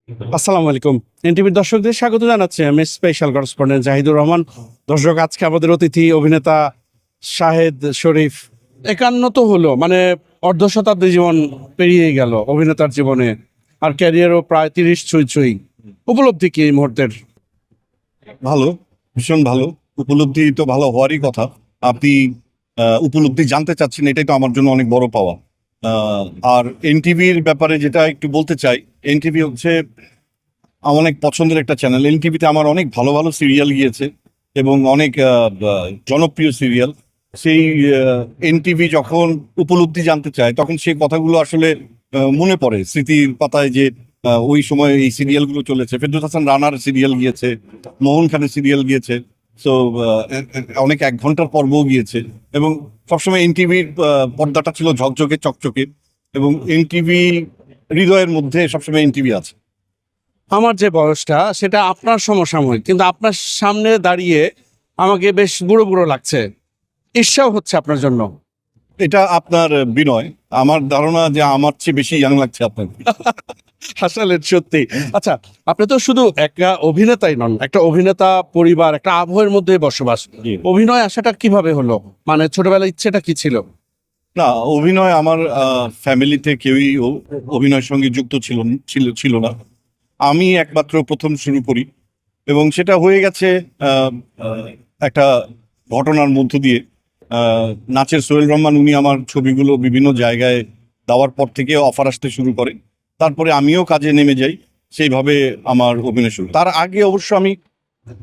আসসালামু আলাইকুম। এনটিভির দর্শকদের স্বাগত জানাচ্ছি। আমি স্পেশাল করেসপন্ডেন্ট জাহিদুর রহমান। দর্শক, আজকে আমাদের অতিথি অভিনেতা শাহেদ শরীফ। ৫১ তো হলো, মানে অর্ধ শতাব্দী জীবন পেরিয়ে গেল অভিনেতার জীবনে, আর ক্যারিয়ারও প্রায় ৩০ ছুঁই ছুঁই। উপলব্ধি কি এই মুহূর্তের? ভালো, ভীষণ ভালো। উপলব্ধি তো ভালো হওয়ারই কথা। আপনি উপলব্ধি জানতে চাচ্ছেন, এটাই তো আমার জন্য অনেক বড় পাওয়া। আহ, আর এনটিভির ব্যাপারে যেটা একটু বলতে চাই, এনটিভি হচ্ছে আমার অনেক পছন্দের একটা চ্যানেল। এনটিভিতে আমার অনেক ভালো ভালো সিরিয়াল গিয়েছে এবং অনেক জনপ্রিয় সিরিয়াল। সেই এনটিভি যখন উপলব্ধি জানতে চায়, তখন সেই কথাগুলো আসলে মনে পড়ে স্মৃতির পাতায় যে ওই সময় এই সিরিয়ালগুলো চলেছে। ফেরদৌস হাসান রানার সিরিয়াল গিয়েছে, মোহন খানের সিরিয়াল গিয়েছে। সো অনেক ১ ঘন্টার পর্বও গিয়েছে এবং সবসময় এনটিভির পর্দাটা ছিল ঝকঝকে চকচকে এবং এনটিভি হৃদয়ের মধ্যে সবসময় এনটিভি আছে। আমার যে বয়সটা সেটা আপনার সমসাময়িক, কিন্তু আপনার সামনে দাঁড়িয়ে আমাকে বেশ বুড়ো বুড়ো লাগছে। ঈর্ষাও হচ্ছে আপনার জন্য। এটা আপনার বিনয়। আমার ধারণা যে আমার চেয়ে বেশি ইয়াং লাগছে আপনার। আসলে সত্যি। আচ্ছা, আপনি তো শুধু একটা অভিনেতাই নন, একটা অভিনেতা পরিবার, একটা আবহের মধ্যে বসবাস। জি। অভিনয় আসাটা কিভাবে হলো? মানে ছোটবেলায় ইচ্ছেটা কি ছিল? না, অভিনয় আমার ফ্যামিলিতে কেউই অভিনয়ের সঙ্গে যুক্ত ছিল না। আমি একমাত্র প্রথম শুরু করি এবং সেটা হয়ে গেছে আহ, আহ, একটা ঘটনার মধ্য দিয়ে। আহ, নাচের সোহেল রহমান উনি আমার ছবিগুলো বিভিন্ন জায়গায় দেওয়ার পর থেকে অফার আসতে শুরু করে। তারপরে আমিও কাজে নেমে যাই। সেইভাবে আমার অভিনয় শুরু। তার আগে অবশ্য আমি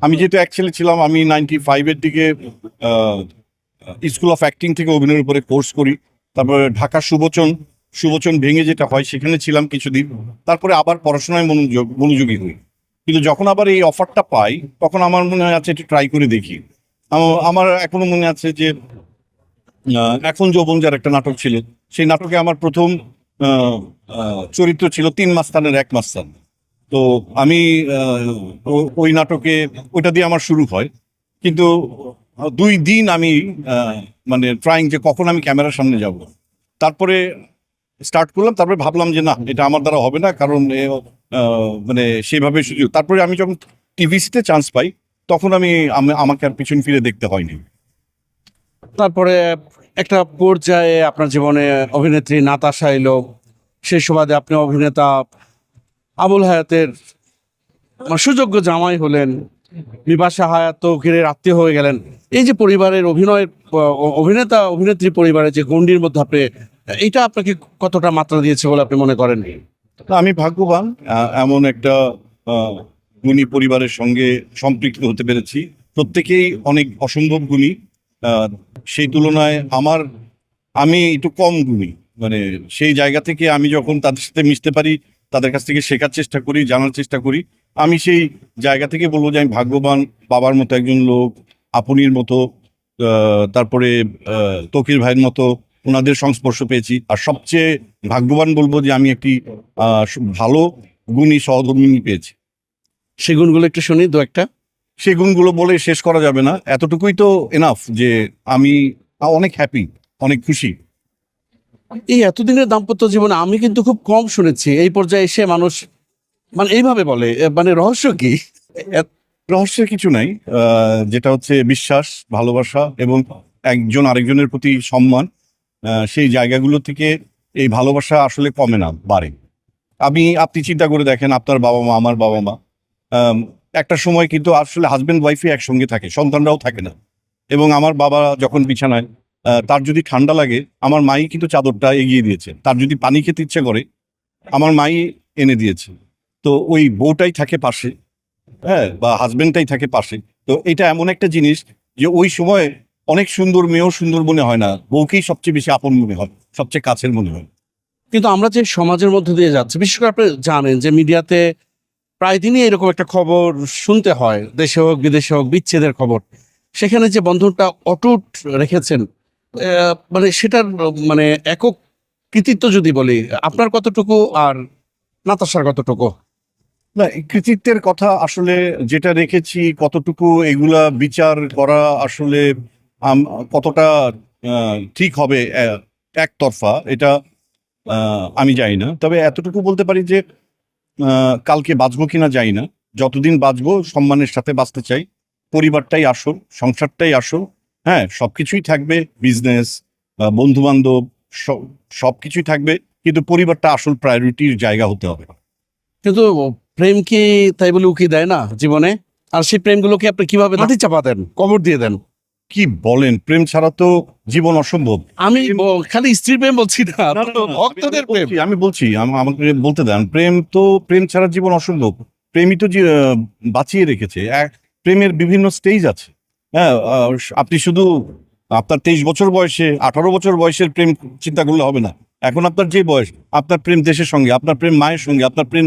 আমি যেহেতু অ্যাকচুয়ালি ছিলাম, আমি 95-এর দিকে স্কুল অফ অ্যাক্টিং থেকে অভিনয়ের উপরে কোর্স করি। তারপরে ঢাকা সুবচন ভেঙে যেটা হয় সেখানে ছিলাম কিছুদিন। তারপরে আবার পড়াশোনায় মনোযোগী হই। কিন্তু যখন আবার এই অফারটা পাই, তখন আমার মনে আছে একটু ট্রাই করে দেখি। আমার এখনো মনে আছে যে এখন যৌবন যার একটা নাটক ছিল, সেই নাটকে আমার প্রথম চরিত্র ছিল ৩ মাস্তানের ১ মাস্তান। তো আমি ওই নাটকে ওইটা দিয়ে আমার শুরু হয়। কিন্তু ২ দিন আমি মানে ট্রাইং যে কখন আমি ক্যামেরার সামনে যাব। তারপরে স্টার্ট করলাম, তারপরে ভাবলাম যে না, এটা আমার দ্বারা হবে না, কারণ মানে সেভাবে সুযোগ। তারপরে আমি যখন টিভিসিতে চান্স পাই, তখন আমাকে আর পিছন ফিরে দেখতে হয়নি। তারপরে একটা পর্যায়ে আপনার জীবনে অভিনেত্রী নাতাশা এলো। সেই সুবাদে আপনি অভিনেতা আবুল হায়াতের সুযোগ্য জামাই হলেন। বিপাশা হায়াত তো ঘিরে আত্মীয় হয়ে গেলেন। এই যে পরিবারের অভিনয়ের অভিনেতা অভিনেত্রী পরিবারের যে গণ্ডির মধ্যে আপনি, এইটা আপনাকে কতটা মাত্রা দিয়েছে বলে আপনি মনে করেন? না, আমি ভাগ্যবান এমন একটা আহ, গুণী পরিবারের সঙ্গে সম্পৃক্ত হতে পেরেছি। প্রত্যেকেই অনেক অসম্ভব গুণী। আহ, সেই তুলনায় আমি একটু কম গুণী। মানে সেই জায়গা থেকে আমি যখন তাদের সাথে মিশতে পারি, তাদের কাছ থেকে শেখার চেষ্টা করি, জানার চেষ্টা করি, আমি সেই জায়গা থেকে বলবো যে আমি ভাগ্যবান। বাবার মতো একজন লোক, আপনির মতো, তারপরে তকির ভাইয়ের মতো ওনাদের সংস্পর্শ পেয়েছি। আর সবচেয়ে ভাগ্যবান বলবো যে আমি একটি ভালো গুণী সহধর্মিণী পেয়েছি। সেই গুণগুলো একটু শুনি দু একটা। সেই গুণগুলো বলে শেষ করা যাবে না, এতটুকুই তো এনাফ যে আমি অনেক হ্যাপি, অনেক খুশি। এই এতদিনের দাম্পত্য জীবনে আমি কিন্তু খুব কম শুনেছি এই পর্যায়ে এসে মানুষ মানে এইভাবে বলে। মানে রহস্য কি? রহস্যের কিছু নাই। যেটা হচ্ছে বিশ্বাস, ভালোবাসা এবং একজন আরেকজনের প্রতি সম্মান। সেই জায়গাগুলো থেকে এই ভালোবাসা আসলে কমে না, বাড়ে। আপনি চিন্তা করে দেখেন, আপনার বাবা মা, আমার বাবা মা, আম, একটা সময় কিন্তু আসলে হাজবেন্ড ওয়াইফই একসঙ্গে থাকে, সন্তানরাও থাকে না। এবং আমার বাবা যখন বিছানায়, তার যদি ঠান্ডা লাগে, আমার মাই কিন্তু চাদরটা এগিয়ে দিয়েছে। তার যদি পানি খেতে ইচ্ছে করে, আমার মাই এনে দিয়েছে। তো ওই বউটাই থাকে পাশে, হ্যাঁ, বা হাজবেন্ডটাই থাকে পাশে। তো এটা এমন একটা জিনিস যে ওই সময় অনেক সুন্দর মেয়েও সুন্দর মনে হয় না, বউকেই সবচেয়ে বেশি আপন মনে হয়, সবচেয়ে কাছের মনে হয়। কিন্তু আমরা যে সমাজের মধ্যে দিয়ে যাচ্ছি, বিশেষ করে আপনি জানেন যে মিডিয়াতে প্রায় দিনই এরকম একটা খবর শুনতে হয়, দেশে হোক বিদেশে হোক, বিচ্ছেদের খবর। সেখানে যে বন্ধনটা অটুট রেখেছেন, মানে সেটার মানে একক কৃতিত্ব যদি বলি, আপনার কতটুকু আর নাতাশার কতটুকু? না, এই কৃতিত্বের কথা আসলে যেটা রেখেছি কতটুকু, এগুলা বিচার করা আসলে কতটা ঠিক হবে একতরফা, এটা আমি জানি না। তবে এতটুকু বলতে পারি যে কালকে বাঁচবো কিনা জানি না, যতদিন বাঁচবো সম্মানের সাথে বাঁচতে চাই। পরিবারটাই আসল, সংসারটাই আসল। হ্যাঁ, সবকিছুই থাকবে, বিজনেস, বন্ধু বান্ধব, সবকিছুই থাকবে, কিন্তু পরিবারটা আসল প্রায়োরিটির জায়গা হতে হবে। কিন্তু প্রেম কি তাই বলে উকি দেয় না জীবনে? আর সেই প্রেমগুলোকে আপনি কিভাবে মাটি চাপা দেন, কবর দিয়ে দেন? কি বলেন, প্রেম ছাড়া তো জীবন অসম্ভব। আমি খালি স্ত্রীর প্রেম বলছি না, না, না, না, না, ভক্তদের প্রেম। আমি বলছি আমাকে বলতে দেন। প্রেম ছাড়া জীবন অসম্ভব। প্রেমই তো বাঁচিয়ে রেখেছে। প্রেমের বিভিন্ন স্টেজ আছে। হ্যাঁ, আপনি শুধু আপনার 23 বছর বয়সে, 18 বছর বয়সের প্রেম চিন্তা করলে হবে না। এখন আপনার যে বয়স, আপনার প্রেম দেশের সঙ্গে, আপনার প্রেম মায়ের সঙ্গে, আপনার প্রেম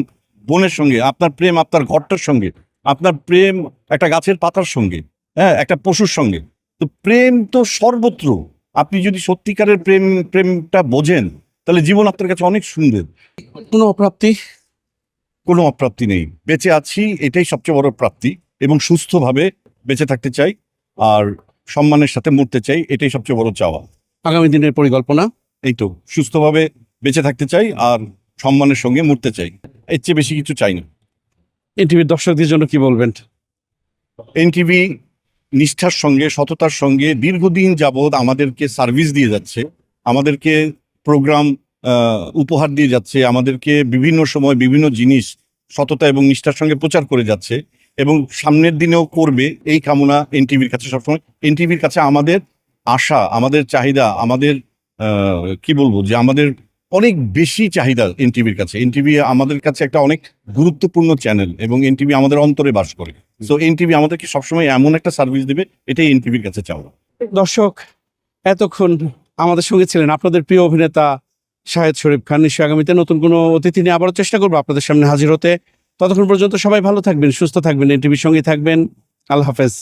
বোনের সঙ্গে, আপনার প্রেম আপনার ঘরটার সঙ্গে, আপনার প্রেম একটা গাছের পাতার সঙ্গে, হ্যাঁ, একটা পশুর সঙ্গে। তো প্রেম তো সর্বত্র। আপনি যদি সত্যিকারের প্রেমটা বোঝেন, তাহলে জীবন আপনার কাছে অনেক সুন্দর। কোনো অপ্রাপ্তি? কোনো অপ্রাপ্তি নেই, বেঁচে আছি, এটাই সবচেয়ে বড় প্রাপ্তি। এবং সুস্থভাবে বেঁচে থাকতে চাই, আর সম্মানের সাথে মরতে চাই, এটাই সবচেয়ে বড় চাওয়া। আগামী দিনের পরিকল্পনা? এই তো, সুস্থভাবে বেঁচে থাকতে চাই আর সম্মানের সঙ্গে মরতে চাই, এর চেয়ে বেশি কিছু চাই না। এনটিভির দর্শকদের জন্য কি বলবেন? এনটিভি নিষ্ঠার সঙ্গে, সততার সঙ্গে দীর্ঘদিন যাবৎ আমাদেরকে সার্ভিস দিয়ে যাচ্ছে, আমাদেরকে প্রোগ্রাম উপহার দিয়ে যাচ্ছে, আমাদেরকে বিভিন্ন সময় বিভিন্ন জিনিস সততা এবং নিষ্ঠার সঙ্গে প্রচার করে যাচ্ছে, এবং সামনের দিনেও করবে, এই কামনা এনটিভির কাছে সবসময়। এনটিভির কাছে আমাদের আশা, আমাদের চাহিদা, আমাদের কি বলবো, যে আমাদের অনেক বেশি চাহিদা এনটিভির কাছে। এনটিভি আমাদের কাছে একটা অনেক গুরুত্বপূর্ণ চ্যানেল, এবং এনটিভি আমাদের অন্তরে বাস করে। সো এনটিভি আমাদেরকে সবসময় এমন একটা সার্ভিস দেবে, এটাই এনটিভির কাছে চাওয়া। দর্শক, এতক্ষণ আমাদের সঙ্গে ছিলেন আপনাদের প্রিয় অভিনেতা শাহেদ শরীফ খান। নিশ্চয়ই আগামীতে নতুন কোনো অতিথি নিয়ে আবারও চেষ্টা করবো আপনাদের সামনে হাজির হতে। ততক্ষণ পর্যন্ত সবাই ভালো থাকবেন, সুস্থ থাকবেন, এনটিভির সঙ্গে থাকবেন। আল্লাহ হাফেজ।